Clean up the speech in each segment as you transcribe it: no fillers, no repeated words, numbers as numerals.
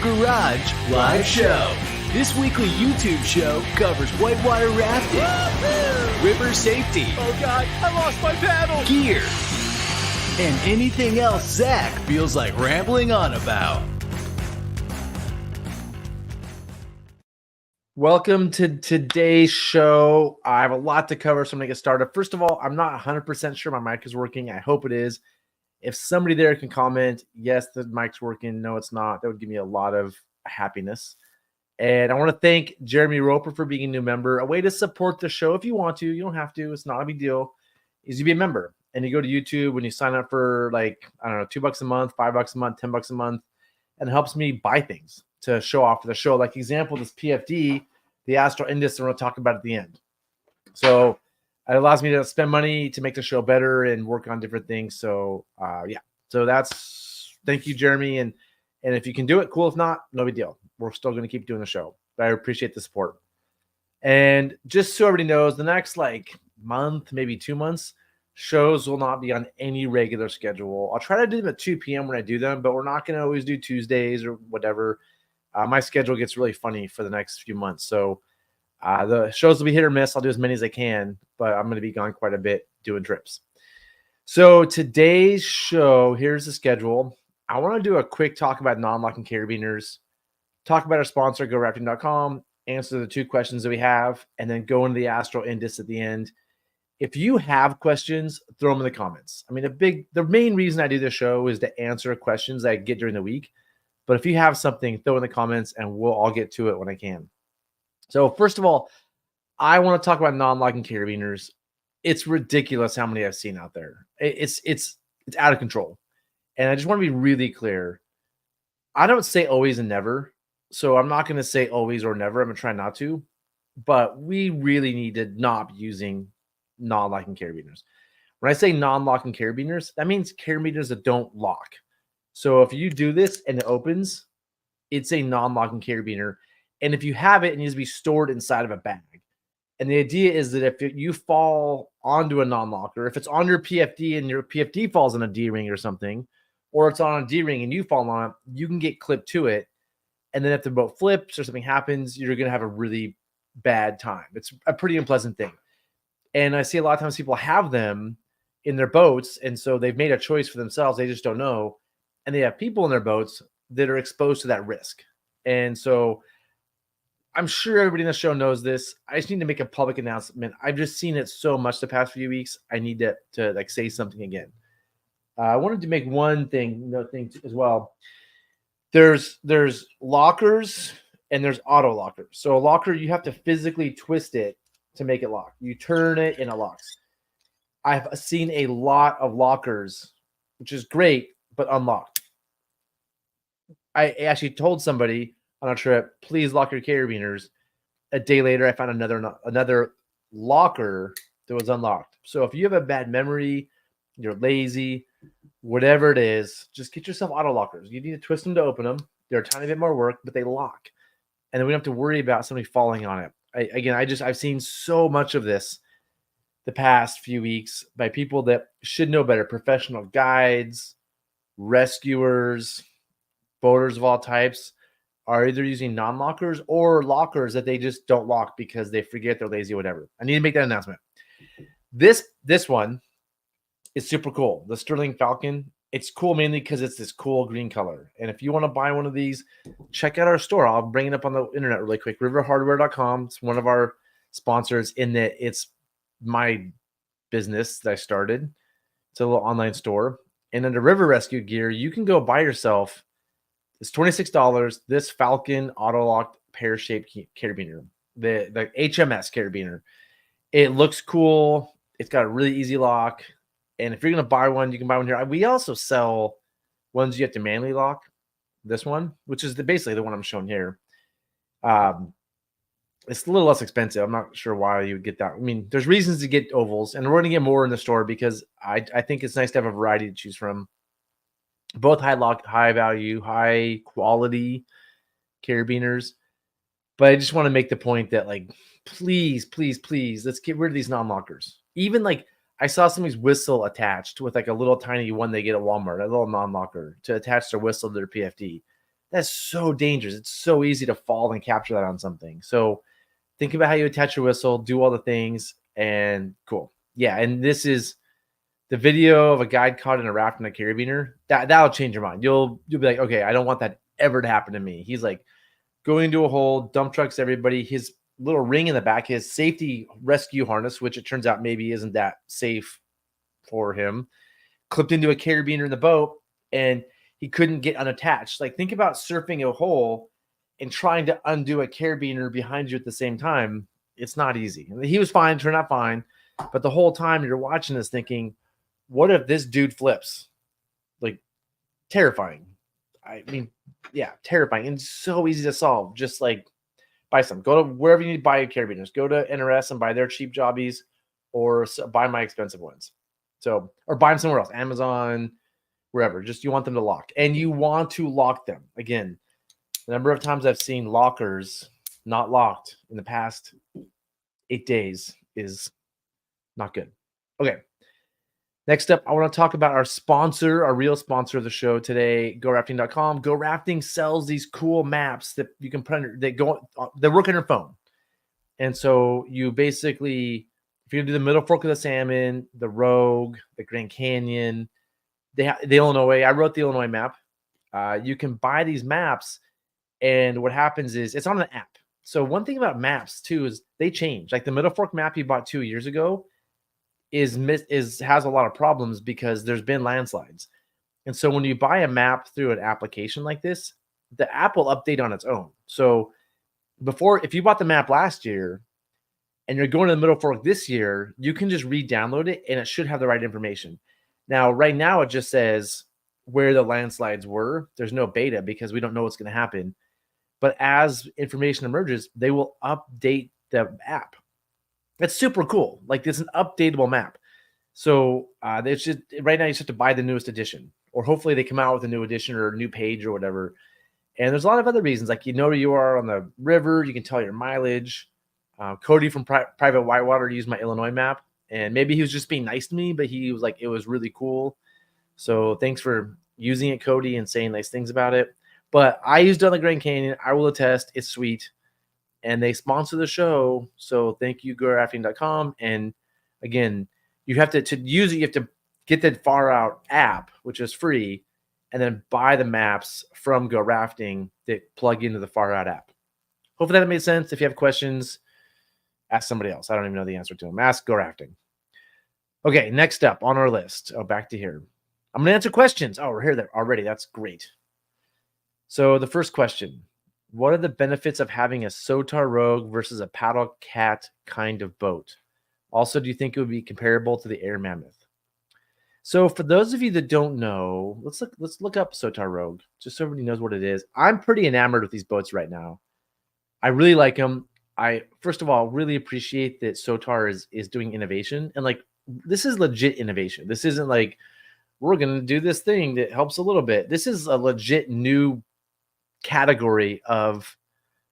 Garage live show. This weekly YouTube show covers whitewater rafting, river safety, oh God, I lost my paddle, gear, and anything else Zach feels like rambling on about. Welcome to today's show. I have a lot to cover, so I'm going to get started. First of all, I'm not 100% sure my mic is working. I hope it is. If somebody there can comment, yes, the mic's working. No, it's not. That would give me a lot of happiness. And I want to thank Jeremy Roper for being a new member. A way to support the show if you want to. You don't have to. It's not a big deal. Is you be a member. And you go to YouTube when you sign up for like, I don't know, $2 a month, $5 a month, $10 a month. And it helps me buy things to show off for the show. Like example, this PFD, the Astral Indus, and we'll talk about at the end. So it allows me to spend money to make the show better and work on different things. So yeah. So that's thank you, Jeremy. And if you can do it, cool. If not, no big deal. We're still going to keep doing the show. But I appreciate the support. And just so everybody knows, the next like month, maybe 2 months, shows will not be on any regular schedule. I'll try to do them at 2 p.m. when I do them, but we're not going to always do Tuesdays or whatever. My schedule gets really funny for the next few months. So the shows will be hit or miss. I'll do as many as I can, but I'm going to be gone quite a bit doing trips. So today's show, here's the schedule. I want to do a quick talk about non-locking carabiners, talk about our sponsor, GoRafting.com, answer the 2 questions that we have, and then go into the Astral Indus at the end. If you have questions, throw them in the comments. I mean, the main reason I do this show is to answer questions that I get during the week. But if you have something, throw in the comments, and I'll get to it when I can. So first of all, I want to talk about non-locking carabiners. It's ridiculous how many I've seen out there. It's out of control. And I just want to be really clear. I don't say always and never. So I'm not going to say always or never. I'm going to try not to. But we really need to not be using non-locking carabiners. When I say non-locking carabiners, that means carabiners that don't lock. So if you do this and it opens, it's a non-locking carabiner. And if you have it, it needs to be stored inside of a bag. And the idea is that if you fall onto a non-locker, if it's on your PFD and your PFD falls on a D-ring or something, or it's on a D-ring and you fall on it, you can get clipped to it. And then if the boat flips or something happens, you're going to have a really bad time. It's a pretty unpleasant thing. And I see a lot of times people have them in their boats, and so they've made a choice for themselves. They just don't know. And they have people in their boats that are exposed to that risk. And so I'm sure everybody in the show knows this. I just need to make a public announcement. I've just seen it so much the past few weeks. I need to like say something again. I wanted to make one thing as well. There's lockers and there's auto lockers. So a locker, you have to physically twist it to make it lock. You turn it and it locks. I've seen a lot of lockers, which is great, but unlocked. I actually told somebody on a trip, please lock your carabiners. A day later, I found another locker that was unlocked. So if you have a bad memory, you're lazy, whatever it is, just get yourself auto lockers. You need to twist them to open them. They're a tiny bit more work, but they lock. And then we don't have to worry about somebody falling on it. I've seen so much of this the past few weeks by people that should know better. Professional guides, rescuers, boaters of all types are either using non-lockers or lockers that they just don't lock because they forget, they're lazy, whatever. I need to make that announcement. This one is super cool. The Sterling Falcon. It's cool mainly because it's this cool green color. And if you want to buy one of these, check out our store. I'll bring it up on the internet really quick. riverhardware.com. It's one of our sponsors in that it's my business that I started. It's a little online store. And under River Rescue Gear, you can go buy yourself. It's $26. This Falcon auto-locked pear-shaped carabiner, the HMS carabiner. It looks cool. It's got a really easy lock. And if you're going to buy one, you can buy one here. We also sell ones you have to manually lock. This one, which is basically the one I'm showing here. It's a little less expensive. I'm not sure why you would get that. I mean, there's reasons to get ovals, and we're going to get more in the store because I think it's nice to have a variety to choose from. Both high value, high quality carabiners. But I just want to make the point that, like, please, let's get rid of these non-lockers. Even like I saw somebody's whistle attached with like a little tiny one they get at Walmart, a little non-locker to attach their whistle to their PFD. That's so dangerous. It's so easy to fall and capture that on something. So think about how you attach your whistle, do all the things, and cool. Yeah, and this is the video of a guy caught in a raft in a carabiner. That'll change your mind. You'll be like, okay, I don't want that ever to happen to me. He's like going into a hole, dump trucks everybody. His little ring in the back, his safety rescue harness, which it turns out maybe isn't that safe for him, clipped into a carabiner in the boat, and he couldn't get unattached. Like, think about surfing a hole and trying to undo a carabiner behind you at the same time. It's not easy. He was fine, turned out fine, but the whole time you're watching this thinking, what if this dude flips? Like, terrifying. I mean, yeah, terrifying and so easy to solve. Just like buy some. Go to wherever you need to buy your carabiners. Go to NRS and buy their cheap jobbies, or buy my expensive ones. So, or buy them somewhere else, Amazon, wherever. Just you want them to lock, and you want to lock them. Again, the number of times I've seen lockers not locked in the past 8 days is not good. Okay. Next up, I want to talk about our sponsor, our real sponsor of the show today, GoRafting.com. GoRafting sells these cool maps that you can put under, they work on your phone. And so you basically, if you do the Middle Fork of the Salmon, the Rogue, the Grand Canyon, the Illinois, I wrote the Illinois map. You can buy these maps, and what happens is it's on an app. So one thing about maps too is they change. Like the Middle Fork map you bought 2 years ago has a lot of problems because there's been landslides. And so when you buy a map through an application like this, the app will update on its own. So if you bought the map last year and you're going to the Middle Fork this year, you can just re-download it and it should have the right information. Now, right now, it just says where the landslides were. There's no beta because we don't know what's going to happen. But as information emerges, they will update the app. That's super cool. Like, it's an updatable map. So it's just right now you just have to buy the newest edition, or hopefully they come out with a new edition or a new page or whatever. And there's a lot of other reasons, like you know where you are on the river, you can tell your mileage. Cody from Private Whitewater used my Illinois map, and maybe he was just being nice to me, but he was like, it was really cool. So thanks for using it, Cody, and saying nice things about it. But I used it on the Grand Canyon. I will attest, it's sweet. And they sponsor the show. So thank you, GoRafting.com. And again, you have to use it, you have to get the Far Out app, which is free, and then buy the maps from Go Rafting that plug into the Far Out app. Hopefully that made sense. If you have questions, ask somebody else. I don't even know the answer to them. Ask Go Rafting. Okay, next up on our list. Oh, back to here. I'm going to answer questions. Oh, we're here already. That's great. So the first question, what are the benefits of having a Sotar Rogue versus a paddle cat kind of boat? Also, do you think it would be comparable to the Air Mammoth? So for those of you that don't know, let's look up Sotar Rogue, just so everybody knows what it is. I'm pretty enamored with these boats right now. I really like them. I, first of all, really appreciate that Sotar is doing innovation. And like, this is legit innovation. This isn't like, we're going to do this thing that helps a little bit. This is a legit new category of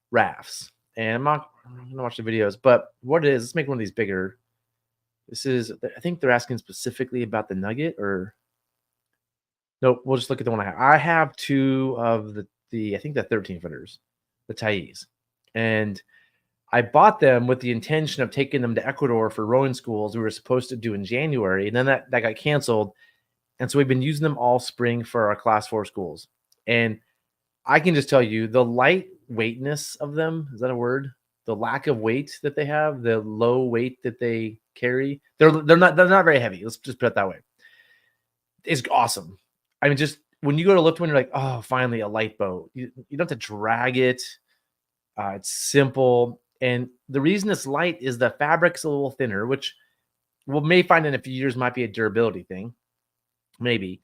rafts. And I'm not going to watch the videos, but what it is, let's make one of these bigger. This is, I think they're asking specifically about the Nugget, or nope, we'll just look at the one I have. I have two of the I think the 13 footers, the Thais. And I bought them with the intention of taking them to Ecuador for rowing schools we were supposed to do in January. And then that got canceled. And so we've been using them all spring for our class 4 schools. And I can just tell you the lightweightness of them, is that a word? The lack of weight that they have, the low weight that they carry. They're not very heavy. Let's just put it that way. It's awesome. I mean, just when you go to lift one, you're like, oh, finally a light boat. You don't have to drag it. It's simple. And the reason it's light is the fabric's a little thinner, which we may find in a few years might be a durability thing. Maybe.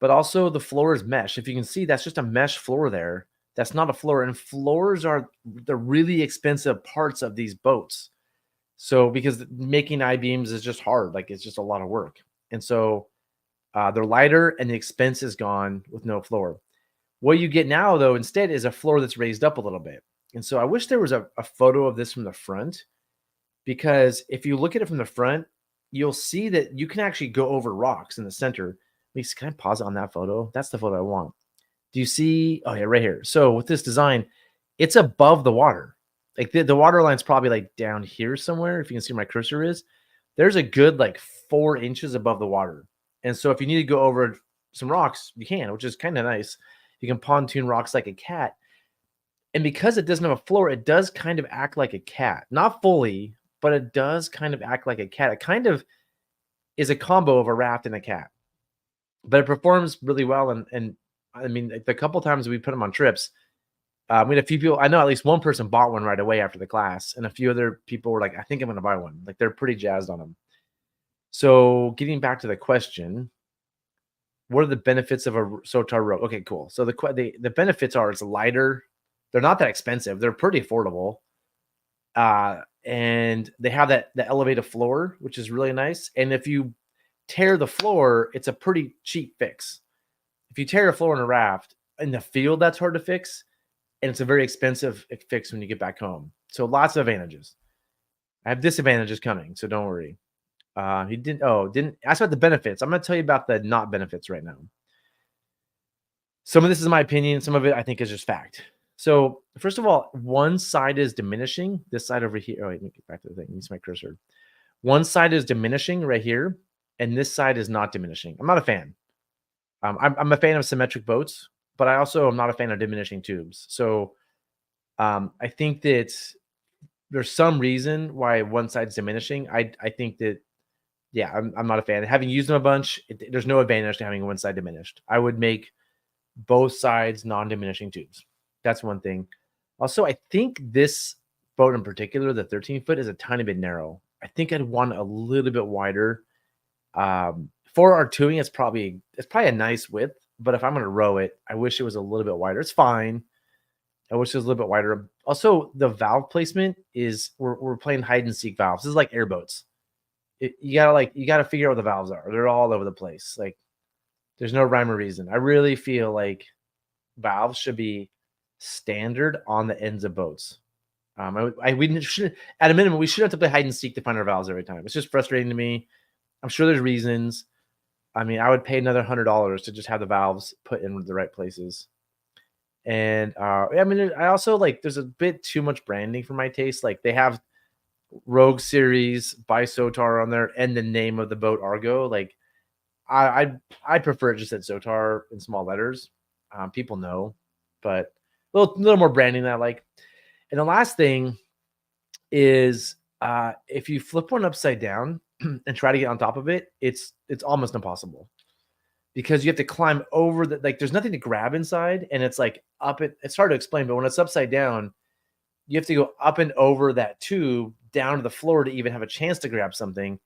But also the floor is mesh. If you can see, that's just a mesh floor there. That's not a floor. And floors are the really expensive parts of these boats. So because making I-beams is just hard. Like, it's just a lot of work. And so they're lighter and the expense is gone with no floor. What you get now, though, instead is a floor that's raised up a little bit. And so I wish there was a photo of this from the front, because if you look at it from the front, you'll see that you can actually go over rocks in the center. Can I pause on that photo? That's the photo I want. Do you see? Oh yeah, right here. So with this design, it's above the water. Like the water line's probably like down here somewhere. If you can see where my cursor is, there's a good like 4 inches above the water. And so if you need to go over some rocks, you can, which is kind of nice. You can pontoon rocks like a cat. And because it doesn't have a floor, it does kind of act like a cat. Not fully, but it does kind of act like a cat. It kind of is a combo of a raft and a cat. But it performs really well. And I mean, like, the couple times we put them on trips, we had a few people. I know at least one person bought one right away after the class, and a few other people were like, "I think I'm going to buy one." Like, they're pretty jazzed on them. So, getting back to the question, what are the benefits of a Sotar rope? Okay, cool. So the benefits are it's lighter. They're not that expensive. They're pretty affordable, and they have the elevated floor, which is really nice. And if you tear the floor, it's a pretty cheap fix. If you tear a floor in a raft in the field, that's hard to fix. And it's a very expensive fix when you get back home. So lots of advantages. I have disadvantages coming, so don't worry. He didn't ask about the benefits. I'm going to tell you about the not benefits right now. Some of this is my opinion. Some of it I think is just fact. So first of all, one side is diminishing. This side over here. Oh, wait, let me get back to the thing. Use my cursor. One side is diminishing right here, and this side is not diminishing. I'm not a fan. I'm a fan of symmetric boats, but I also am not a fan of diminishing tubes. So I think that there's some reason why one side's diminishing. I think that, yeah, I'm not a fan. Having used them a bunch, there's no advantage to having one side diminished. I would make both sides non-diminishing tubes. That's one thing. Also, I think this boat in particular, the 13-foot, is a tiny bit narrow. I think I'd want a little bit wider. For our tubing, it's probably a nice width, but if I'm going to row it, I wish it was a little bit wider. It's fine. I wish it was a little bit wider. Also, the valve placement is we're playing hide and seek valves. This is like airboats. You gotta figure out what the valves are. They're all over the place. Like, there's no rhyme or reason. I really feel like valves should be standard on the ends of boats. We should, at a minimum, we should have to play hide and seek to find our valves every time. It's just frustrating to me. I'm sure there's reasons. I mean, I would pay another $100 to just have the valves put in the right places. And I mean, I also like there's a bit too much branding for my taste. Like, they have Rogue Series by Sotar on there and the name of the boat Argo. Like, I prefer it just at Sotar in small letters. People know, but a little more branding that I like. And the last thing is if you flip one upside down and try to get on top of it, it's almost impossible because you have to climb over there's nothing to grab inside, and it's like it's hard to explain, but when it's upside down, you have to go up and over that tube down to the floor to even have a chance to grab something,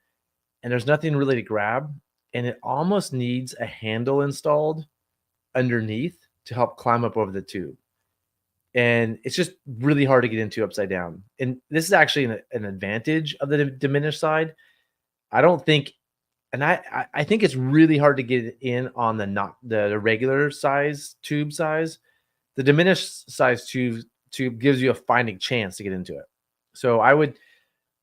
and there's nothing really to grab, and it almost needs a handle installed underneath to help climb up over the tube. And it's just really hard to get into upside down. And this is actually an advantage of the diminished side. I don't think, and I think it's really hard to get in on the regular size tube size. The diminished size tube gives you a fighting chance to get into it. So I would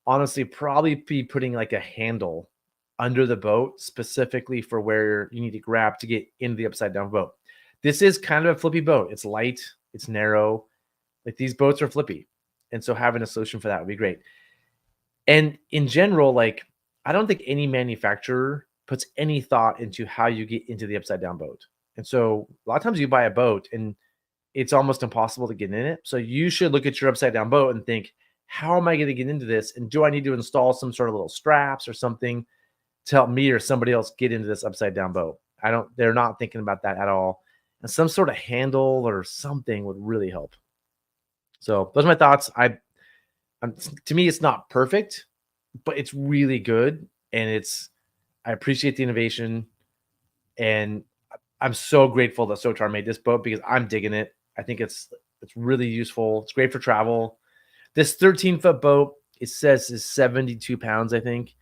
honestly probably be putting like a handle under the boat specifically for where you need to grab to get into the upside down boat. This is kind of a flippy boat. It's light. It's narrow. Like, these boats are flippy. And so having a solution for that would be great. And in general, like, I don't think any manufacturer puts any thought into how you get into the upside down boat. And so a lot of times you buy a boat and it's almost impossible to get in it. So you should look at your upside down boat and think, how am I going to get into this? And do I need to install some sort of little straps or something to help me or somebody else get into this upside down boat? They're not thinking about that at all. And some sort of handle or something would really help. So those are my thoughts. To me, it's not perfect, but it's really good. And I appreciate the innovation. And I'm so grateful that Sotar made this boat because I'm digging it. I think it's really useful. It's great for travel. This 13-foot boat, it says, is 72 pounds, I think.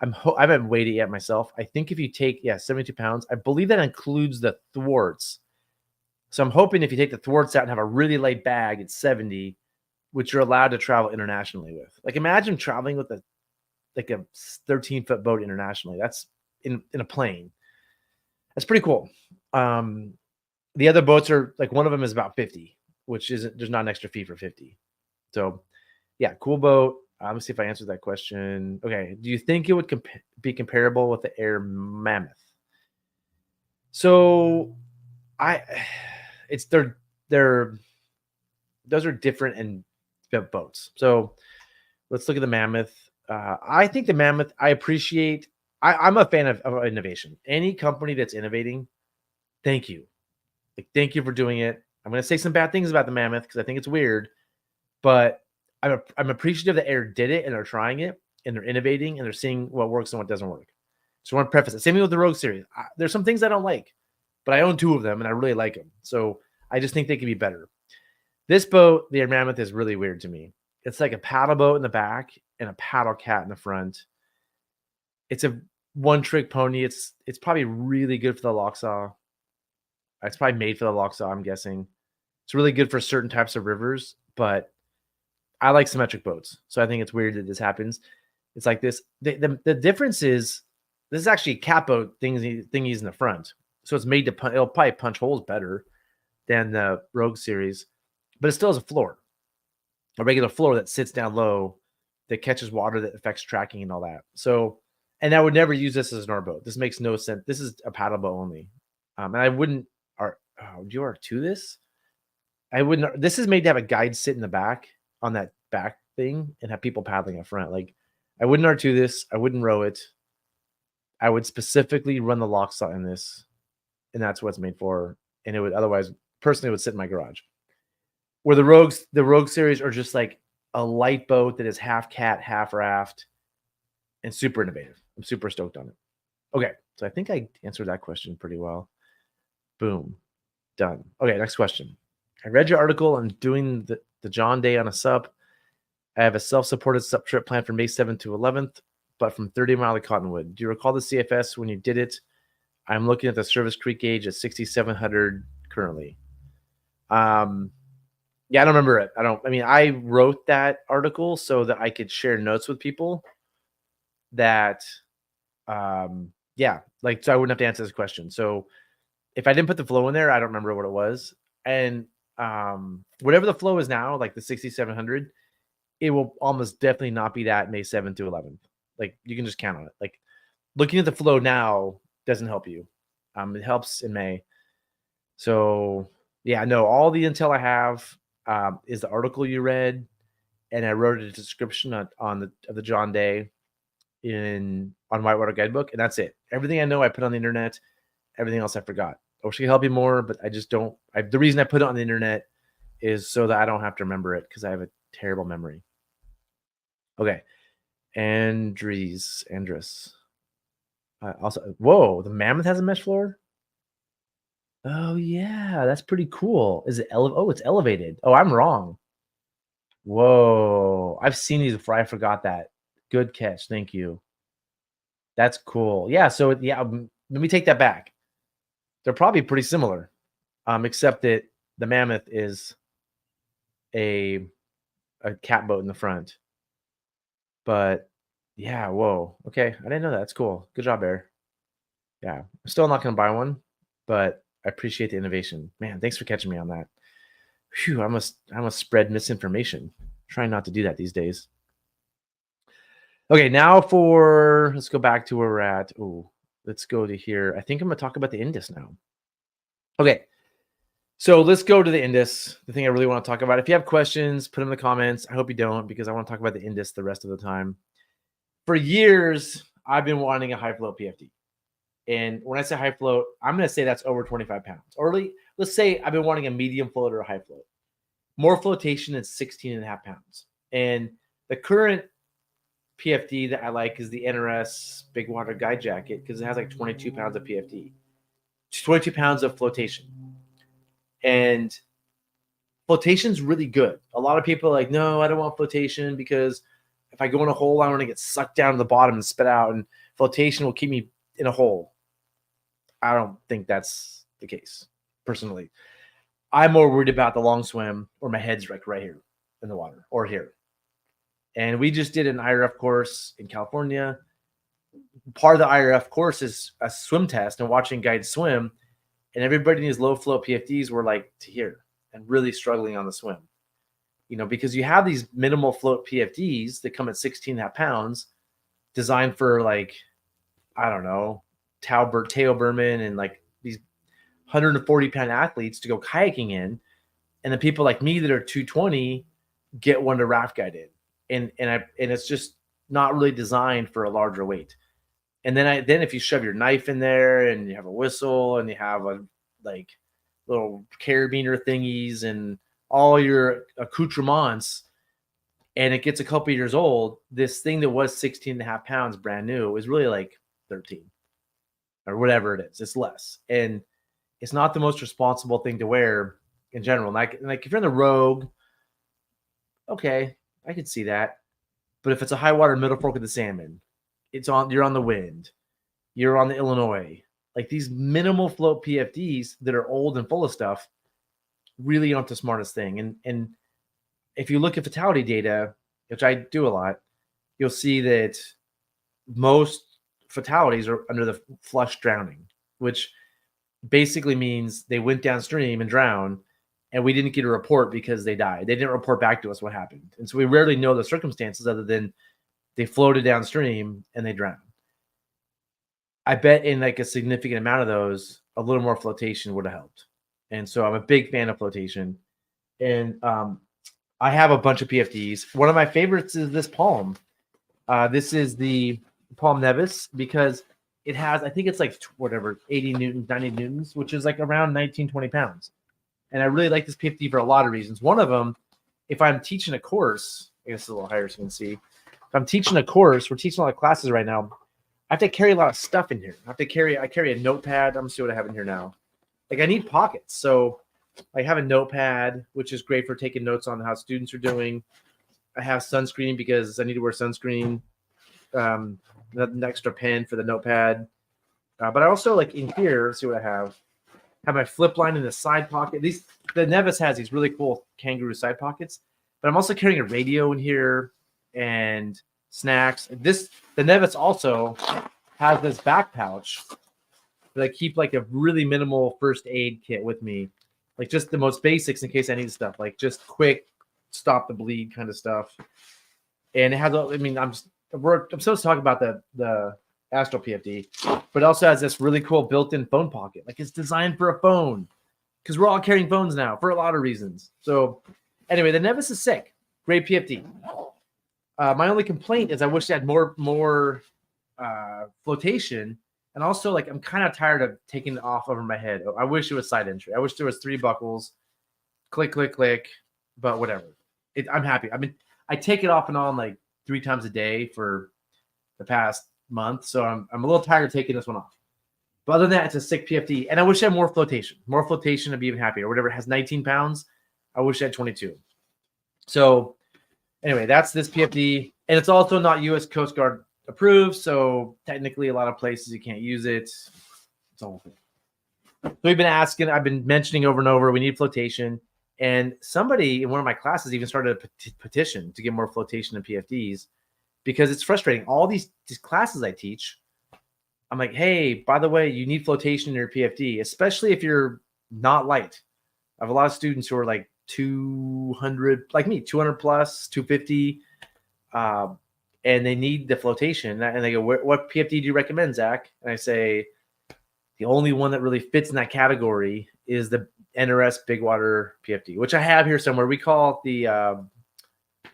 I haven't weighed it yet myself. I think if you take, 72 pounds, I believe that includes the thwarts. So I'm hoping if you take the thwarts out and have a really light bag, it's 70, which you're allowed to travel internationally with. Like, imagine traveling with a 13-foot boat internationally. That's in a plane. That's pretty cool. The other boats are like one of them is about 50, which isn't there's not an extra fee for 50. So yeah, cool boat. Let me see if I answered that question. Okay, do you think it would be comparable with the Air Mammoth? So it's they're those are different and boats. So let's look at the Mammoth. I think the Mammoth. I appreciate. I'm a fan of innovation. Any company that's innovating, thank you. Like, thank you for doing it. I'm going to say some bad things about the Mammoth because I think it's weird, but I'm appreciative that Air did it and they're trying it and they're innovating and they're seeing what works and what doesn't work. So I want to preface it. Same thing with the Rogue series. There's some things I don't like, but I own 2 of them and I really like them. So I just think they can be better. This boat, the Air Mammoth, is really weird to me. It's like a paddle boat in the back and a paddle cat in the front. It's a one-trick pony. It's probably really good for the Locksaw. It's probably made for the Locksaw, I'm guessing. It's really good for certain types of rivers, but I like symmetric boats. So I think it's weird that this happens. It's like this. The difference is this is actually a cat boat thingies in the front. So it's made to punch. It'll probably punch holes better than the Rogue series, but it still has a floor, a regular floor that sits down low, that catches water, that affects tracking and all that. So, and I would never use this as an R boat. This makes no sense. This is a paddle boat only. And I wouldn't would you R2 this? I wouldn't. This is made to have a guide sit in the back on that back thing and have people paddling up front. Like, I wouldn't R2 this. I wouldn't row it. I would specifically run the Locksaw in this, and that's what it's made for. And it would otherwise, personally, it would sit in my garage. Where the Rogue series are just like a light boat that is half cat, half raft, and super innovative. I'm super stoked on it. Okay, so I think I answered that question pretty well. Boom. Done. Okay, next question. I read your article on doing the John Day on a sub. I have a self-supported sub trip planned from May 7th to 11th, but from 30 Mile to Cottonwood. Do you recall the CFS when you did it? I'm looking at the Service Creek gauge at 6,700 currently. Yeah, I don't remember it. I wrote that article so that I could share notes with people that, so I wouldn't have to answer this question. So if I didn't put the flow in there, I don't remember what it was. And whatever the flow is now, like the 6,700, it will almost definitely not be that May 7th to 11th. Like, you can just count on it. Like, looking at the flow now doesn't help you. It helps in May. So yeah, no, all the intel I have is the article you read, and I wrote a description on the John Day on Whitewater Guidebook, and that's it. Everything I know I put on the internet. Everything else I forgot. I wish I could help you more, but I just don't. The reason I put it on the internet is so that I don't have to remember it because I have a terrible memory. Okay. Andres. Also, whoa, the Mammoth has a mesh floor? Oh, yeah, that's pretty cool. Is it it's elevated. Oh, I'm wrong. Whoa, I've seen these before. I forgot that. Good catch. Thank you. That's cool. Yeah, so yeah, let me take that back. They're probably pretty similar, except that the Mammoth is a cat boat in the front. But yeah, whoa. Okay, I didn't know that. That's cool. Good job, Bear. Yeah, I'm still not going to buy one, but I appreciate the innovation. Man, thanks for catching me on that. Phew, I must spread misinformation. Trying not to do that these days. Okay, now let's go back to where we're at. Oh, let's go to here. I think I'm going to talk about the Indus now. Okay, so let's go to the Indus, the thing I really want to talk about. If you have questions, put them in the comments. I hope you don't, because I want to talk about the Indus the rest of the time. For years, I've been wanting a high float PFD. And when I say high float, I'm going to say that's over 25 pounds. Or let's say I've been wanting a medium float or a high float. More flotation than 16.5 pounds. And the current PFD that I like is the NRS Big Water Guide Jacket, because it has like 22 pounds of PFD. 22 pounds of flotation. And flotation's really good. A lot of people are like, no, I don't want flotation because if I go in a hole, I want to get sucked down to the bottom and spit out, and flotation will keep me in a hole. I don't think that's the case, personally. I'm more worried about the long swim where my head's like right here in the water or here. And we just did an IRF course in California. Part of the IRF course is a swim test and watching guides swim. And everybody in these low float PFDs were like to here and really struggling on the swim. Because you have these minimal float PFDs that come at 16.5 pounds designed for like, I don't know, Teo Berman and like these 140-pound athletes to go kayaking in. And the people like me that are 220 get one to raft guide in. And it's just not really designed for a larger weight. And then if you shove your knife in there and you have a whistle and you have a like little carabiner thingies and all your accoutrements, and it gets a couple years old, this thing that was 16.5 pounds brand new is really like 13 or whatever it is. It's less. And it's not the most responsible thing to wear in general. Like if you're in the Rogue, okay, I could see that. But if it's a high water middle fork of the Salmon, you're on the Wind, you're on the Illinois, like these minimal float PFDs that are old and full of stuff really aren't the smartest thing. And if you look at fatality data, which I do a lot, you'll see that most fatalities are under the flush drowning, which basically means they went downstream and drowned, and we didn't get a report because they died. They didn't report back to us what happened. And so we rarely know the circumstances other than they floated downstream and they drowned. I bet in like a significant amount of those, a little more flotation would have helped. And so I'm a big fan of flotation. And I have a bunch of PFDs. One of my favorites is this Palm. This is the Palm Nevis because it has, I think it's like 80 newtons, 90 newtons, which is like around 19, 20 pounds. And I really like this PFD for a lot of reasons. One of them, if I'm teaching a course, I guess it's a little higher so you can see. If I'm teaching a course, we're teaching a lot of classes right now. I have to carry a lot of stuff in here. I carry a notepad. I'm gonna see what I have in here now. Like I need pockets. So I have a notepad, which is great for taking notes on how students are doing. I have sunscreen because I need to wear sunscreen. An extra pen for the notepad. But I also like in here, let's see what I have. Have my flip line in the side pocket. The Nevis has these really cool kangaroo side pockets, but I'm also carrying a radio in here and snacks. The Nevis also has this back pouch that I keep like a really minimal first aid kit with me, like just the most basics in case I need stuff, like just quick stop the bleed kind of stuff. And it has, I'm supposed to talk about the Astral PFD, but it also has this really cool built-in phone pocket. Like it's designed for a phone because we're all carrying phones now for a lot of reasons. So anyway, the Nevis is sick. Great PFD. My only complaint is I wish they had more flotation. And also, like, I'm kind of tired of taking it off over my head. I wish it was side entry. I wish there was 3 buckles. Click, click, click. But whatever. I'm happy. I take it off and on like 3 times a day for the past month. So I'm a little tired of taking this one off. But other than that, it's a sick PFD. And I wish I had more flotation. More flotation, I'd be even happier. Whatever it has 19 pounds, I wish I had 22. So anyway, that's this PFD. And it's also not U.S. Coast Guard approved. So technically, a lot of places you can't use it. It's a whole thing. So we've been asking, I've been mentioning over and over, we need flotation. And somebody in one of my classes even started a petition to get more flotation in PFDs because it's frustrating. All these classes I teach, I'm like, hey, by the way, you need flotation in your PFD, especially if you're not light. I have a lot of students who are like 200, like me, 200 plus, 250, and they need the flotation. And they go, what PFD do you recommend, Zach? And I say, the only one that really fits in that category is the NRS Big Water PFD, which I have here somewhere. We call it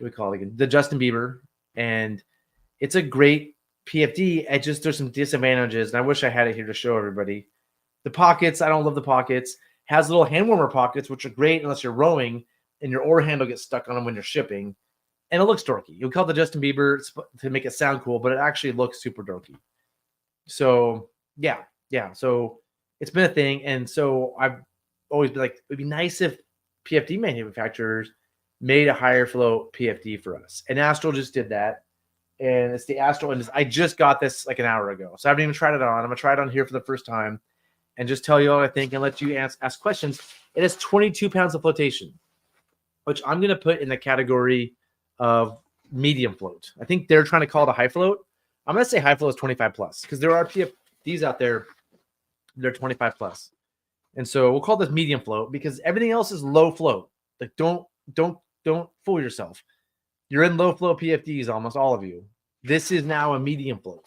the Justin Bieber, and it's a great PFD. There's some disadvantages, and I wish I had it here to show everybody. The pockets, I don't love the pockets. Has little hand warmer pockets, which are great unless you're rowing and your oar handle gets stuck on them when you're shipping. And it looks dorky. You call it the Justin Bieber to make it sound cool, but it actually looks super dorky. So yeah. So it's been a thing, and so I've always been like, it'd be nice if PFD manufacturers made a higher flow PFD for us. And Astral just did that. And it's the Astral Indus. I just got this like an hour ago. So I haven't even tried it on. I'm going to try it on here for the first time and just tell you all I think and let you ask questions. It has 22 pounds of flotation, which I'm going to put in the category of medium float. I think they're trying to call it a high float. I'm going to say high float is 25 plus because there are PFDs out there that are 25 plus. And so we'll call this medium float because everything else is low float. Like don't fool yourself. You're in low float PFDs, almost all of you. This is now a medium float.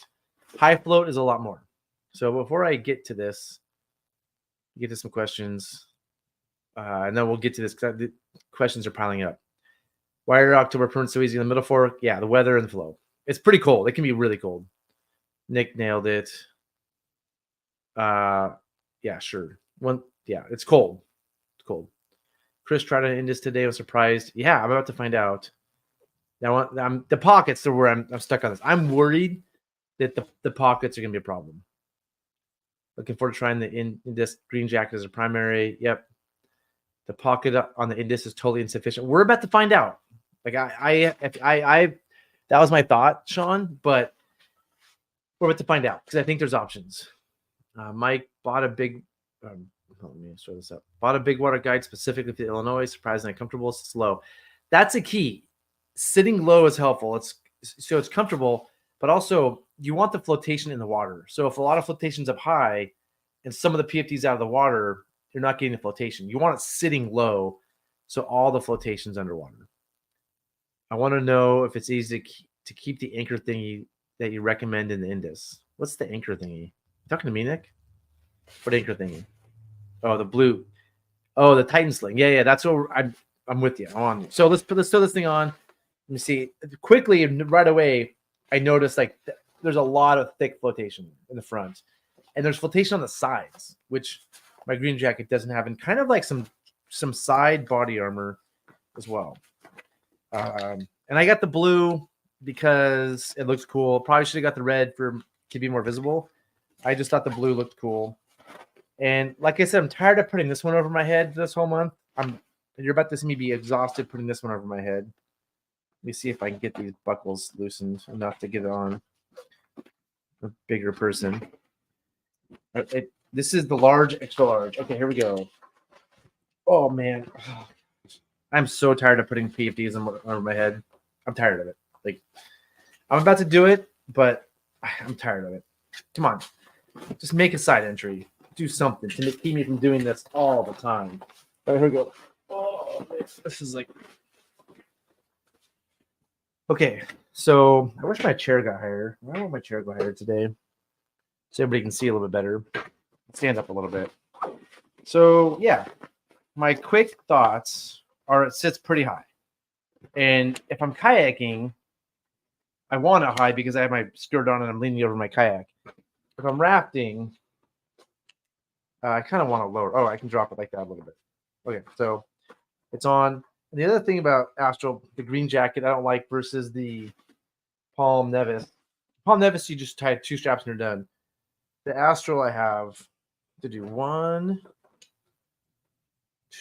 High float is a lot more. So before I get to this, get to some questions, and then we'll get to this because the questions are piling up. Why are October permits so easy in the middle fork? Yeah, the weather and the flow. It's pretty cold. It can be really cold. Nick nailed it. Yeah, sure. It's cold. It's cold. Chris tried an Indus today. I was surprised. Yeah, I'm about to find out. Now, the pockets are where I'm stuck on this. I'm worried that the pockets are going to be a problem. Looking forward to trying the Indus green jacket as a primary. Yep. The pocket on the Indus is totally insufficient. We're about to find out. Like I that was my thought, Sean, but we're about to find out because I think there's options. Mike bought a big. Let me show this up. Bought a big water guide specifically for Illinois. Surprisingly comfortable, slow. That's a key. Sitting low is helpful. It's comfortable, but also you want the flotation in the water. So if a lot of flotation's up high, and some of the PFD's out of the water, you're not getting the flotation. You want it sitting low, so all the flotation's underwater. I want to know if it's easy to keep the anchor thingy that you recommend in the Indus. What's the anchor thingy? You talking to me, Nick? What anchor thingy? Oh, the blue. Oh, the Titan sling. Yeah. That's what I'm with you. I'm on. So let's throw this thing on. Let me see quickly. Right away, I noticed like there's a lot of thick flotation in the front, and there's flotation on the sides, which my green jacket doesn't have, and kind of like some side body armor as well. And I got the blue because it looks cool. Probably should have got the red to be more visible. I just thought the blue looked cool. And like I said, I'm tired of putting this one over my head this whole month. You're about to see me be exhausted putting this one over my head. Let me see if I can get these buckles loosened enough to get it on a bigger person. This is the large, extra large. Okay, here we go. Oh, man. I'm so tired of putting PFDs over my head. I'm tired of it. Like, I'm about to do it, but I'm tired of it. Come on. Just make a side entry. Do something to keep me from doing this all the time. All right, here we go. Oh, this is like... Okay, so I wish my chair got higher. I want my chair to go higher today so everybody can see a little bit better. Stand up a little bit. So, yeah, my quick thoughts are it sits pretty high. And if I'm kayaking, I want it high because I have my skirt on and I'm leaning over my kayak. If I'm rafting, I kind of want to lower. Oh, I can drop it like that a little bit. Okay, so it's on. And the other thing about Astral, the green jacket, I don't like versus the Palm Nevis. Palm Nevis, you just tie 2 straps and you're done. The Astral, I have to do 1,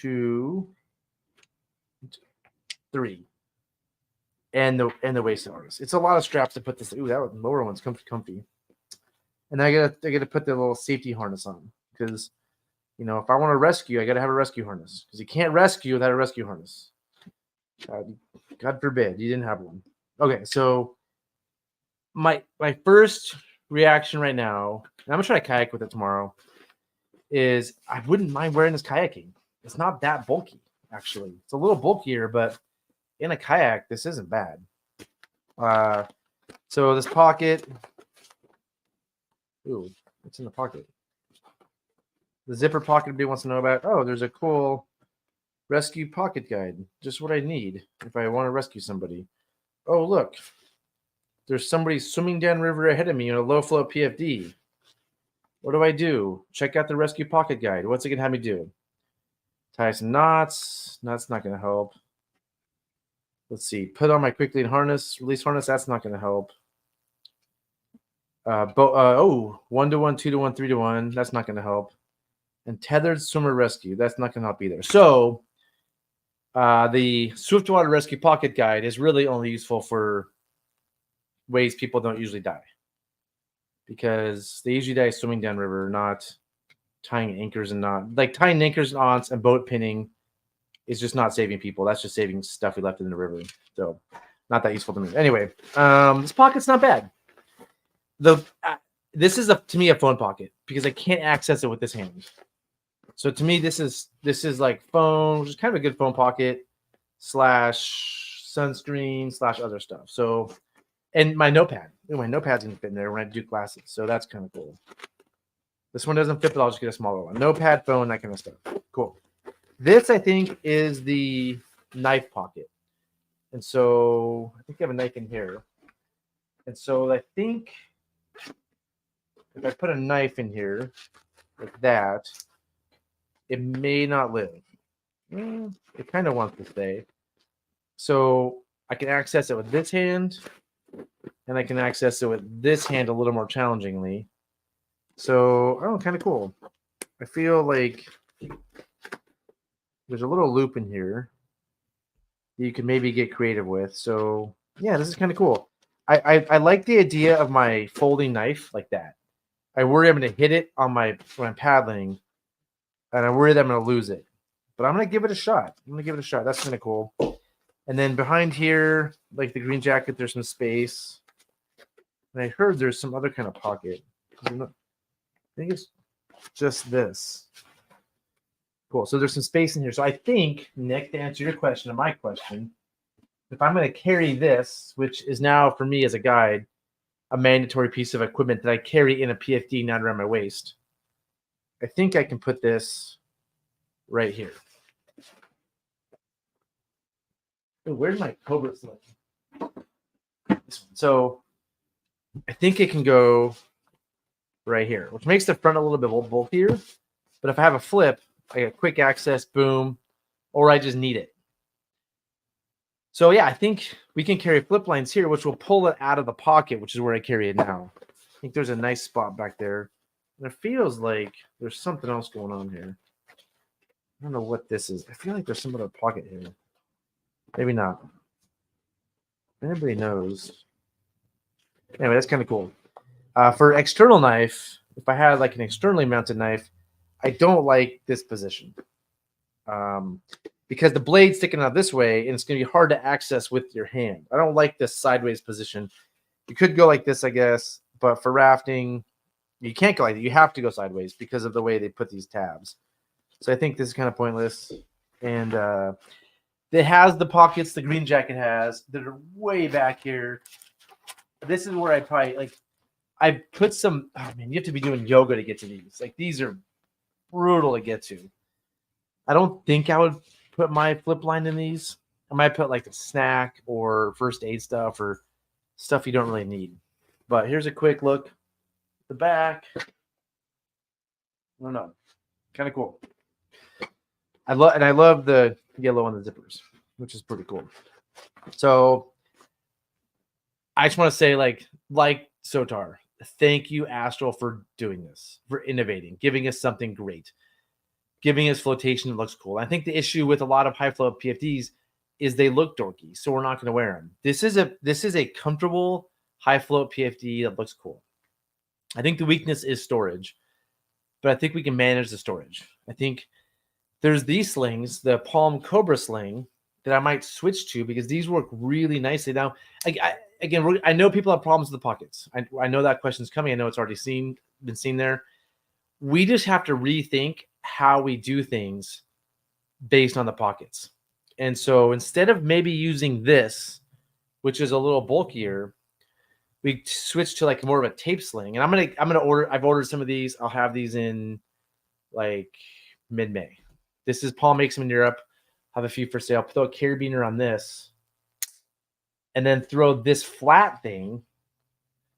2, 3, and the waist harness. It's a lot of straps to put this. Ooh, that lower one's comfy. And I gotta put the little safety harness on because if I want to rescue, I gotta have a rescue harness because you can't rescue without a rescue harness. God forbid you didn't have one. Okay, so my first reaction right now, and I'm gonna try to kayak with it tomorrow, is I wouldn't mind wearing this kayaking. It's not that bulky, actually. It's a little bulkier, but in a kayak, this isn't bad. So this pocket. Ooh, what's in the pocket? The zipper pocket everybody wants to know about. Oh, there's a cool rescue pocket guide. Just what I need if I want to rescue somebody. Oh, look. There's somebody swimming downriver ahead of me in a low flow PFD. What do I do? Check out the rescue pocket guide. What's it going to have me do? Tie some knots. That's not going to help. Let's see. Put on my quick lead harness. Release harness. That's not going to help. 1-to-1, 2-to-1, 3-to-1. That's not going to help. And tethered swimmer rescue. That's not going to help either. So the Swiftwater Rescue Pocket Guide is really only useful for ways people don't usually die. Because they usually die swimming downriver, not tying anchors and not like tying anchors and aunts and boat pinning is just not saving people. That's just saving stuff we left in the river. So not that useful to me. Anyway, this pocket's not bad. This is to me a phone pocket because I can't access it with this hand. So to me, this is like phone, which is kind of a good phone pocket / sunscreen / other stuff. So, and my notepad. Ooh, my notepad's gonna fit in there when I do classes. So that's kind of cool. This one doesn't fit, but I'll just get a smaller one. Notepad, phone, that kind of stuff. Cool. This, I think, is the knife pocket. And so I think I have a knife in here. And so I think if I put a knife in here like that, it may not live. It kind of wants to stay. So I can access it with this hand, and I can access it with this hand a little more challengingly. So, kind of cool. I feel like there's a little loop in here that you can maybe get creative with. So, yeah, this is kind of cool. I like the idea of my folding knife like that. I worry I'm going to hit it on when I'm paddling, and I worry that I'm going to lose it. But I'm going to give it a shot. That's kind of cool. And then behind here, like the green jacket, there's some space. And I heard there's some other kind of pocket. I think it's just this. Cool. So there's some space in here. So I think, Nick, to answer your question and my question, if I'm going to carry this, which is now for me as a guide, a mandatory piece of equipment that I carry in a PFD, not around my waist, I think I can put this right here. Ooh, where's my Cobra sling? So I think it can go right here, which makes the front a little bit bulkier. But if I have a flip, I get quick access, boom, or I just need it. So yeah, I think we can carry flip lines here, which will pull it out of the pocket, which is where I carry it now. I think there's a nice spot back there. And it feels like there's something else going on here. I don't know what this is. I feel like there's some other pocket here. Maybe not. Anybody knows. Anyway, that's kind of cool. For external knife, if I had like an externally mounted knife, I don't like this position. Because the blade's sticking out this way, and it's going to be hard to access with your hand. I don't like this sideways position. You could go like this, I guess, but for rafting, you can't go like that. You have to go sideways because of the way they put these tabs. So I think this is kind of pointless. And it has the pockets the green jacket has that are way back here. This is where I probably, like, I put some, oh man, you have to be doing yoga to get to these. Like, these are brutal to get to. I don't think I would put my flip line in these. I might put like a snack or first aid stuff or stuff you don't really need. But here's a quick look at the back. I don't know. Kind of cool. I love the yellow on the zippers, which is pretty cool. So I just want to say, like Sotar, thank you, Astral, for doing this, for innovating, giving us something great, giving us flotation that looks cool. I think the issue with a lot of high flow PFDs is they look dorky, so we're not going to wear them. This is a comfortable high flow PFD that looks cool. I think the weakness is storage, but I think we can manage the storage. I think there's these slings, the Palm Cobra sling, that I might switch to because these work really nicely. Now, I know people have problems with the pockets. I know that question's coming. I know it's already been seen there. We just have to rethink how we do things based on the pockets. And so instead of maybe using this, which is a little bulkier, we switch to like more of a tape sling. And I've ordered some of these. I'll have these in like mid-May. This is Paul makes them in Europe. Have a few for sale. Throw a carabiner on this, and then throw this flat thing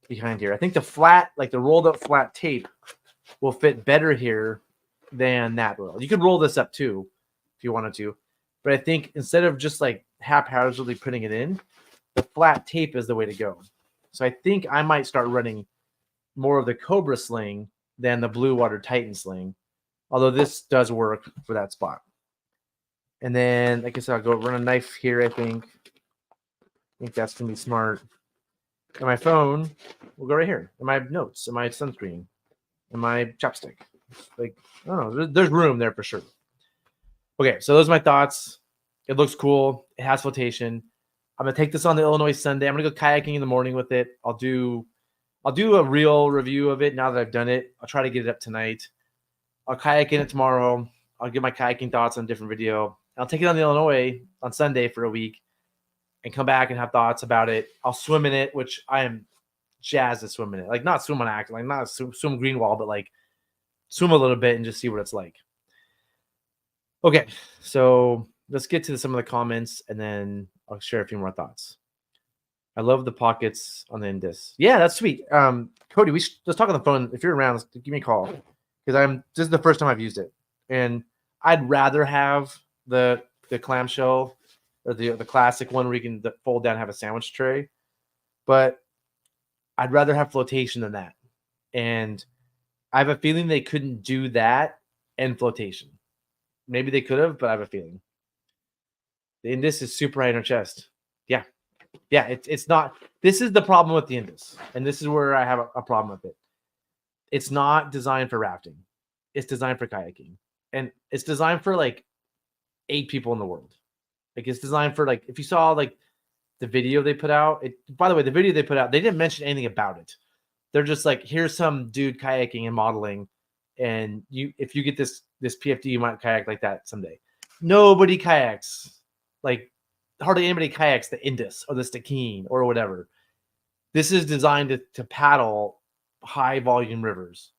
behind here. I think the flat, like the rolled up flat tape, will fit better here than that roll. You could roll this up too if you wanted to, but I think instead of just like haphazardly putting it in, the flat tape is the way to go. So I think I might start running more of the Cobra sling than the Blue Water Titan sling, although this does work for that spot. And then, like I said, I'll go run a knife here, I think. I think that's going to be smart. And my phone will go right here. And my notes, and my sunscreen, and my chopstick. Like, I don't know. There's room there for sure. Okay, so those are my thoughts. It looks cool. It has flotation. I'm going to take this on the Illinois Sunday. I'm going to go kayaking in the morning with it. I'll do a real review of it now that I've done it. I'll try to get it up tonight. I'll kayak in it tomorrow. I'll get my kayaking thoughts on a different video. I'll take it on the Illinois on Sunday for a week and come back and have thoughts about it. I'll swim in it, which I am jazzed to swim in it. Like not swim on act, like not swim green wall, but like swim a little bit and just see what it's like. Okay, so let's get to some of the comments and then I'll share a few more thoughts. I love the pockets on the Indus. Yeah, that's sweet. Cody, let's talk on the phone. If you're around, give me a call because this is the first time I've used it, and I'd rather have the clamshell or the classic one where you can fold down and have a sandwich tray, but I'd rather have flotation than that. And I have a feeling they couldn't do that and flotation. Maybe they could have, but I have a feeling. The Indus is super high in our chest. Yeah, it's not. This is the problem with the Indus, and this is where I have a problem with it. It's not designed for rafting. It's designed for kayaking, and it's designed for like 8 people in the world. Like it's designed for like if you saw like the video they put out. By the way, the video they put out, they didn't mention anything about it. They're just like, here's some dude kayaking and modeling, and if you get this PFD, you might kayak like that someday. Nobody kayaks like. Hardly anybody kayaks the Indus or the Stikine or whatever. This is designed to paddle high volume rivers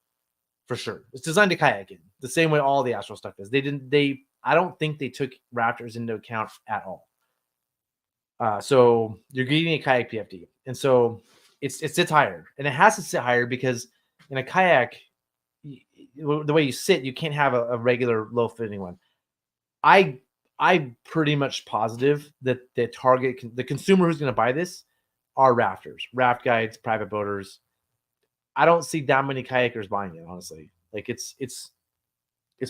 for sure. It's designed to kayak in the same way all the Astral stuff is. I don't think they took Raptors into account at all. So you're getting a kayak PFD. And so it sits higher, and it has to sit higher because in a kayak, the way you sit, you can't have a regular low fitting one. I'm pretty much positive that the consumer who's going to buy this are rafters, raft guides, private boaters. I don't see that many kayakers buying it, honestly. Like it's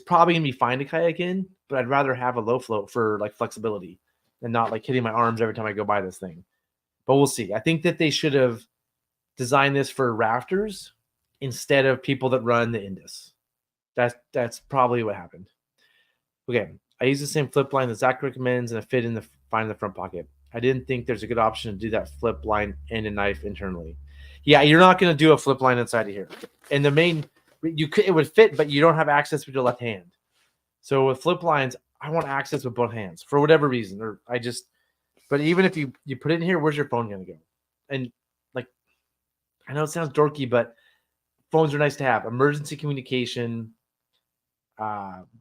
probably going to be fine to kayak in, but I'd rather have a low float for like flexibility and not like hitting my arms every time I go by this thing. But we'll see. I think that they should have designed this for rafters instead of people that run the Indus. That's probably what happened. Okay. I use the same flip line that Zach recommends and a fit fine in the front pocket. I didn't think there's a good option to do that flip line and a knife internally. Yeah, you're not going to do a flip line inside of here. And it would fit, but you don't have access with your left hand. So with flip lines, I want access with both hands for whatever reason. But even if you put it in here, where's your phone going to go? And like, I know it sounds dorky, but phones are nice to have. Emergency communication,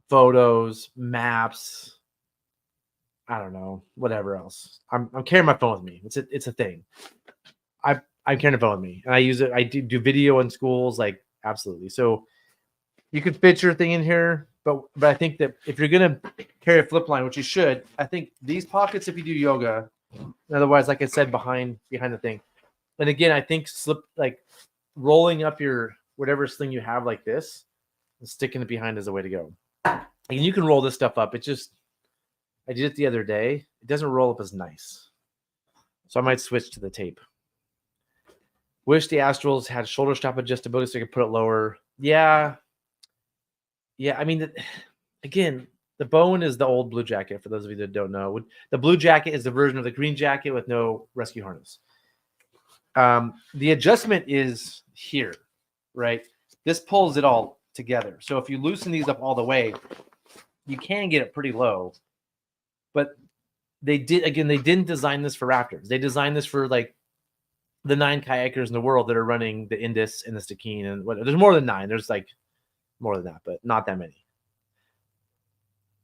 photos, maps, I don't know, whatever else. I'm carrying my phone with me. It's a thing. I'm carrying a phone with me, and I use it. I do video in schools, like absolutely. So you could fit your thing in here, but I think that if you're gonna carry a flip line, which you should, I think these pockets if you do yoga. Otherwise, like I said, behind the thing. And again, I think rolling up your whatever sling you have like this. Sticking it behind is the way to go. And you can roll this stuff up. I did it the other day. It doesn't roll up as nice. So I might switch to the tape. Wish the Astrals had shoulder strap adjustability so I could put it lower. Yeah. I mean, again, the Bowen is the old blue jacket. For those of you that don't know, the blue jacket is the version of the green jacket with no rescue harness. The adjustment is here, right? This pulls it all together. So if you loosen these up all the way, you can get it pretty low. But they didn't design this for rafters. They designed this for like the 9 kayakers in the world that are running the Indus and the Stikine and whatever. There's more than 9. There's like more than that, but not that many.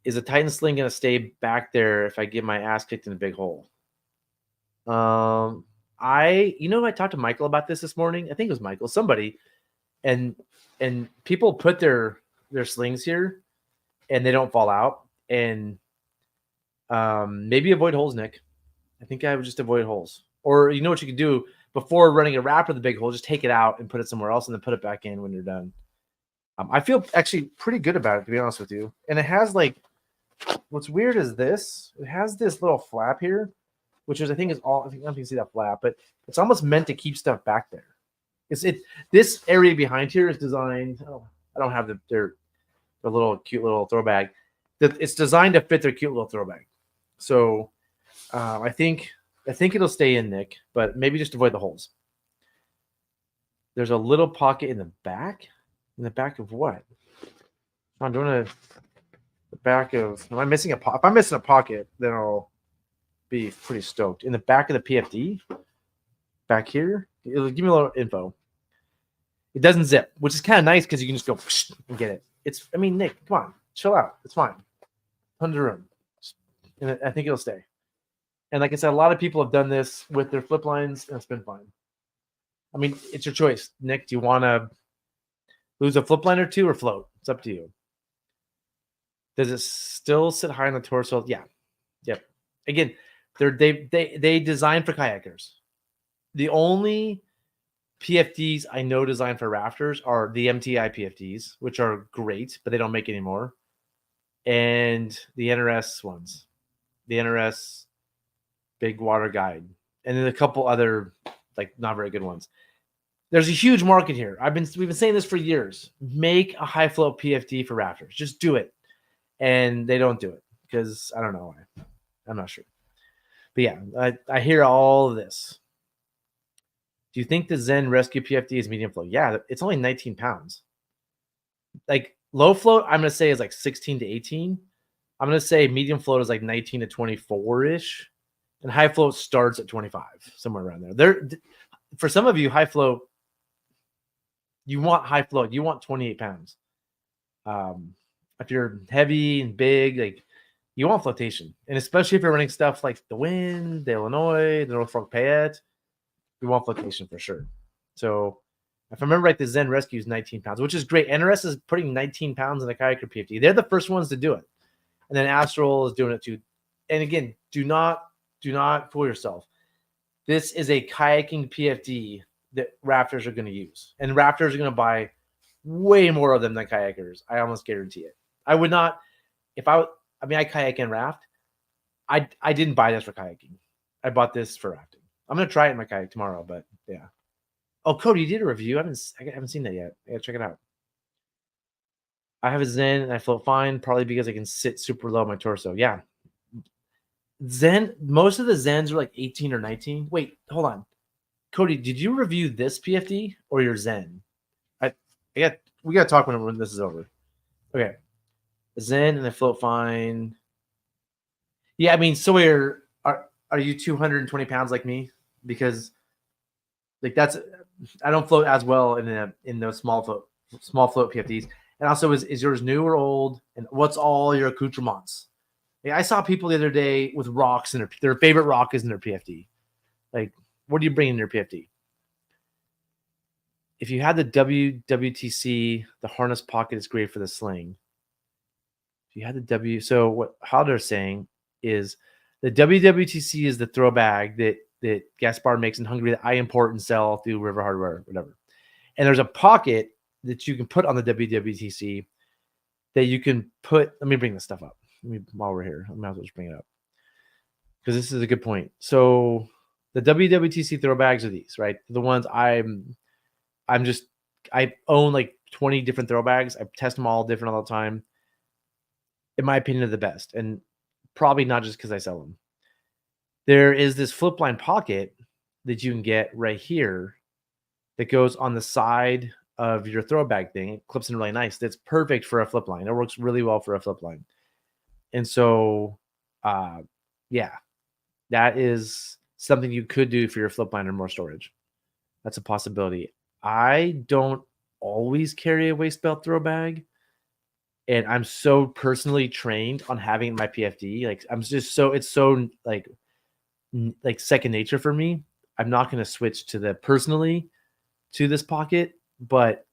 Is a Titan sling going to stay back there if I get my ass kicked in a big hole? I talked to Michael about this morning. I think it was Michael, somebody, and people put their slings here and they don't fall out. And maybe avoid holes, Nick. I think I would just avoid holes. Or you know what you can do before running a wrap with the big hole, just take it out and put it somewhere else and then put it back in when you're done. I feel actually pretty good about it, to be honest with you. And it has like, what's weird is this. It has this little flap here, which is I don't know if you can see that flap, but it's almost meant to keep stuff back there. This area behind here is designed. Oh, I don't have their little cute little throw bag. It's designed to fit their cute little throw bag. So I think it'll stay in, Nick, but maybe just avoid the holes. There's a little pocket in the back. In the back of what? I'm doing the back of. Am I missing a pocket? If I'm missing a pocket, then I'll be pretty stoked. In the back of the PFD, back here, it'll give me a little info. It doesn't zip, which is kind of nice because you can just go and get it. It's. I mean, Nick, come on, chill out. It's fine. Tons of room, and I think it'll stay. And like I said, a lot of people have done this with their flip lines, and it's been fine. I mean, it's your choice, Nick. Do you want to lose a flip line or two or float? It's up to you. Does it still sit high on the torso? Yeah. Yep. Again, they design for kayakers. The only PFDs I know designed for rafters are the MTI PFDs, which are great, but they don't make anymore. And the NRS ones. The NRS Big Water Guide. And then a couple other like not very good ones. There's a huge market here. We've been saying this for years. Make a high float PFD for rafters. Just do it. And they don't do it because I don't know why. I'm not sure. But yeah, I hear all of this. Do you think the Zen Rescue PFD is medium float? Yeah, it's only 19 pounds. Like low float, I'm going to say is like 16 to 18. I'm going to say medium float is like 19 to 24-ish. And high float starts at 25, somewhere around there. For some of you, high float, you want high float. You want 28 pounds. If you're heavy and big, like you want flotation. And especially if you're running stuff like the Wind, the Illinois, the Norfolk Payette, you want flotation for sure. So if I remember right, the Zen Rescue is 19 pounds, which is great. NRS is putting 19 pounds in the kayaker PFD. They're the first ones to do it. And then Astral is doing it too. And again, do not fool yourself. This is a kayaking PFD that rafters are going to use. And rafters are going to buy way more of them than kayakers. I almost guarantee it. I would not, I kayak and raft. I didn't buy this for kayaking. I bought this for rafting. I'm going to try it in my kayak tomorrow, but yeah. Oh, Cody, you did a review. I haven't seen that yet. I got to check it out. I have a Zen and I float fine, probably because I can sit super low on my torso. Yeah. Zen, most of the Zens are like 18 or 19. Wait, hold on. Cody, did you review this PFD or your Zen? We got to talk when this is over. Okay. Zen and I float fine. Yeah, I mean, so are you 220 pounds like me? Because like I don't float as well in those small float PFDs. And also, is yours new or old? And what's all your accoutrements? Like, I saw people the other day with rocks in their favorite rock is in their PFD. Like, what do you bring in your PFD? If you had the WWTC, the harness pocket is great for the sling. If you had the so how they're saying is the WWTC is the throw bag that Gaspard makes in Hungary that I import and sell through River Hardware, whatever. And there's a pocket that you can put on the WWTC that you can put. Let me bring this stuff up. While we're here, I might as well just bring it up because this is a good point. So the WWTC throw bags are these, right? The ones I own like 20 different throw bags. I test them all different all the time. In my opinion, they're the best, and probably not just because I sell them. There is this flip line pocket that you can get right here that goes on the side of your throw bag thing. It clips in really nice. That's perfect for a flip line. It works really well for a flip line. And so, yeah, that is something you could do for your flip line or more storage. That's a possibility. I don't always carry a waist belt throw bag, and I'm so personally trained on having my PFD. Like it's so like second nature for me. I'm not going to switch to this pocket, but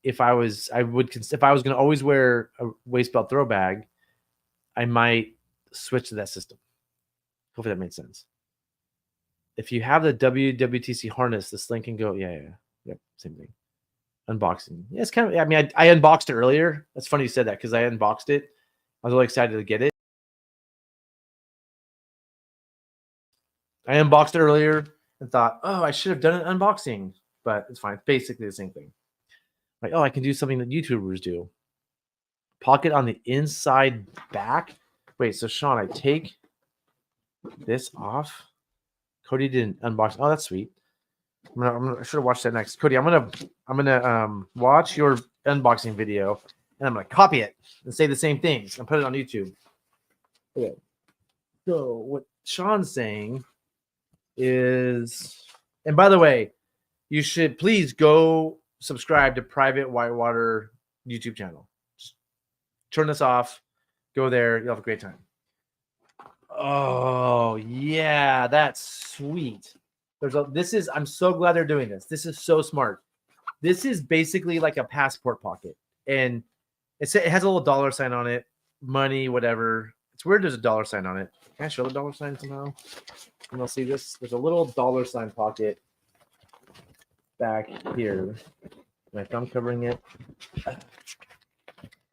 if I was going to always wear a waist belt throw bag, I might switch to that system. Hopefully that made sense. If you have the WWTC harness, the sling can go. Yep, same thing. Unboxing. Yeah, it's kind of. I mean, I unboxed it earlier. That's funny you said that because I unboxed it. I was really excited to get it. I unboxed it earlier and thought, oh, I should have done an unboxing, but it's fine. It's basically the same thing. Like, oh, I can do something that YouTubers do. Pocket on the inside back. Wait, so Sean, I take this off. Cody didn't unbox. Oh, that's sweet. I should have watched that next. Cody, I'm gonna watch your unboxing video, and I'm going to copy it and say the same things and put it on YouTube. Okay. So what Sean's saying is, and by the way, you should please go subscribe to Private Whitewater YouTube channel. Just turn this off, go there, you'll have a great time. Oh yeah, that's sweet. I'm so glad they're doing this. This is so smart. This is basically like a passport pocket, and it has a little dollar sign on it, money, whatever. It's weird there's a dollar sign on it. Can I show the dollar sign somehow? And they'll see this. There's a little dollar sign pocket back here. My thumb covering it.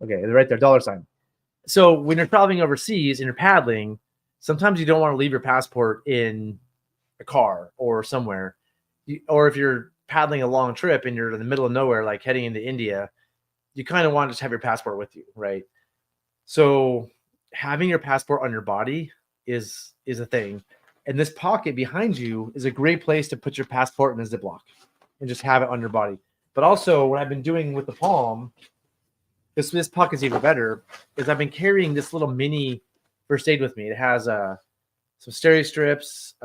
Okay, right there, dollar sign. So when you're traveling overseas and you're paddling, sometimes you don't want to leave your passport in a car or somewhere. Or if you're paddling a long trip and you're in the middle of nowhere, like heading into India, you kind of want to just have your passport with you, right? So having your passport on your body is a thing. And this pocket behind you is a great place to put your passport in a Ziploc and just have it on your body. But also what I've been doing with the Palm, this pocket's even better, is I've been carrying this little mini first aid with me. It has some steri strips.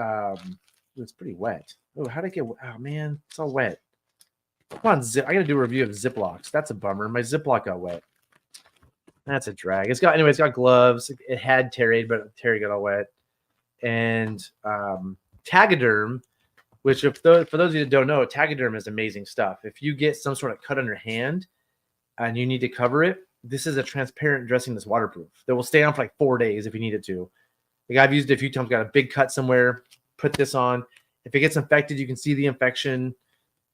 It's pretty wet. Oh, how'd I get? Oh man, it's all wet. Come on, I gotta do a review of Ziplocs. That's a bummer. My Ziploc got wet. That's a drag. It's got gloves. It had Terry, but Terry got all wet. And Tagaderm, which for those of you that don't know, Tagaderm is amazing stuff. If you get some sort of cut on your hand and you need to cover it, this is a transparent dressing that's waterproof. That will stay on for like 4 days if you need it to. Like I've used it a few times, got a big cut somewhere, put this on. If it gets infected, you can see the infection.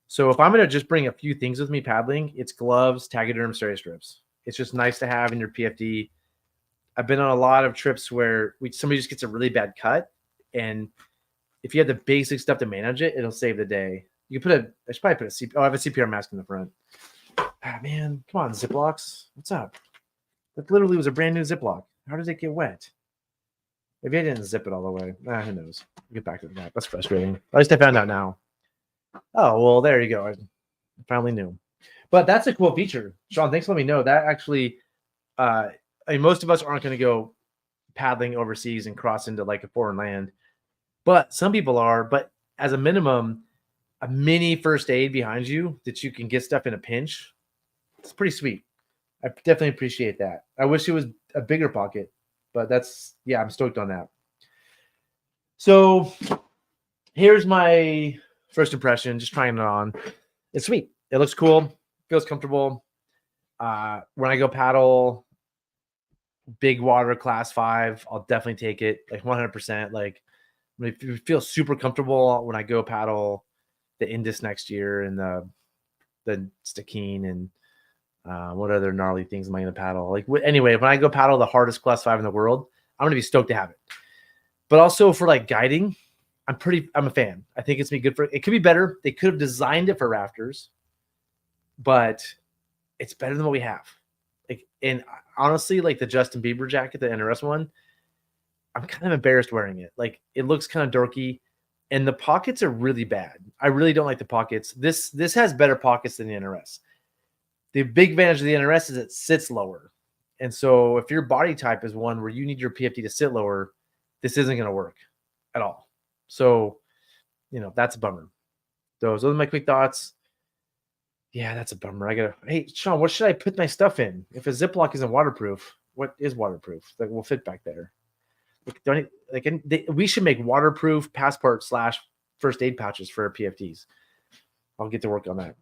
So if I'm going to just bring a few things with me paddling, it's gloves, Tagaderm, steri strips. It's just nice to have in your PFD. I've been on a lot of trips where somebody just gets a really bad cut, and if you have the basic stuff to manage it, it'll save the day. You can I should probably put a CPR. Oh, I have a CPR mask in the front. Ah, man, come on, Ziplocs. What's up? That literally was a brand new Ziploc. How did it get wet? Maybe I didn't zip it all the way. Who knows? We'll get back to that. That's frustrating. At least I found out now. Oh, well, there you go. I finally knew. But that's a cool feature. Sean, thanks for letting me know. That actually, I mean, most of us aren't going to go paddling overseas and cross into like a foreign land. But some people are. But as a minimum, a mini first aid behind you that you can get stuff in a pinch, it's pretty sweet. I definitely appreciate that. I wish it was a bigger pocket, but I'm stoked on that. So here's my first impression, just trying it on. It's sweet. It looks cool. Feels comfortable. When I go paddle big water class 5, I'll definitely take it like 100%. Like it feels super comfortable when I go paddle the Indus next year and the Stikine and what other gnarly things am I going to paddle? Like anyway, when I go paddle the hardest class 5 in the world, I'm going to be stoked to have it. But also for like guiding, I'm a fan. I think it's good for it. Could be better. They could have designed it for rafters, but it's better than what we have. Like, and honestly, like the Justin Bieber jacket, the NRS one, I'm kind of embarrassed wearing it. Like it looks kind of dorky, and the pockets are really bad. I really don't like the pockets. This has better pockets than the NRS. The big advantage of the NRS is it sits lower. And so if your body type is one where you need your PFD to sit lower, this isn't going to work at all. So, that's a bummer. Those are my quick thoughts. Yeah, that's a bummer. Hey, Sean, what should I put my stuff in? If a Ziploc isn't waterproof, what is waterproof? That will fit back there. We should make waterproof passport / first aid pouches for our PFDs. I'll get to work on that.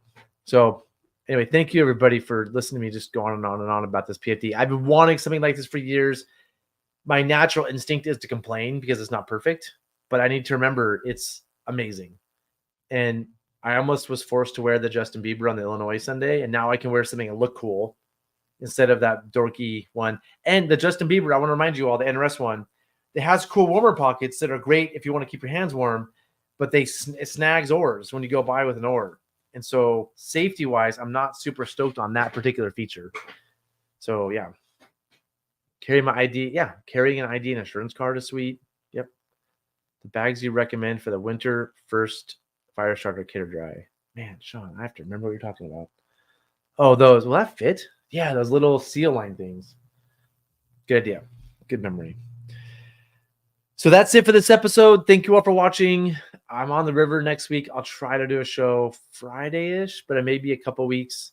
So anyway, thank you everybody for listening to me just go on and on and on about this PFD. I've been wanting something like this for years. My natural instinct is to complain because it's not perfect, but I need to remember it's amazing. And I almost was forced to wear the Justin Bieber on the Illinois Sunday, and now I can wear something that look cool instead of that dorky one. And the Justin Bieber, I want to remind you all, the NRS one, it has cool warmer pockets that are great if you want to keep your hands warm, but it snags oars when you go by with an oar. And so safety-wise, I'm not super stoked on that particular feature. So, yeah. Carrying my ID. Yeah, carrying an ID and insurance card is sweet. Yep. The bags you recommend for the winter first fire starter kit or dry. Man, Sean, I have to remember what you're talking about. Oh, those. Will that fit? Yeah, those little seal line things. Good idea. Good memory. So that's it for this episode. Thank you all for watching. I'm on the river next week. I'll try to do a show Friday-ish, but it may be a couple weeks.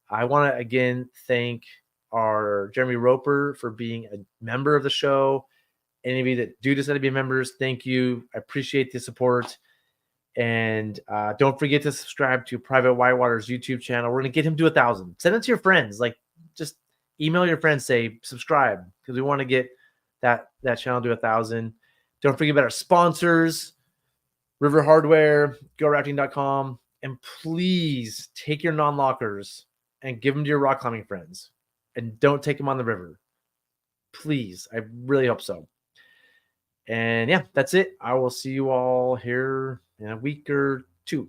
I want to again thank our Jeremy Roper for being a member of the show. Any of you that do decide to be members, thank you. I appreciate the support. And don't forget to subscribe to Private Whitewater's YouTube channel. We're going to get him to 1,000. Send it to your friends. Like, just email your friends, say subscribe, because we want to get that channel to 1,000. Don't forget about our sponsors, River Hardware, GoRafting.com, and please take your non-lockers and give them to your rock climbing friends, and don't take them on the river. Please, I really hope so. And yeah, that's it. I will see you all here in a week or two.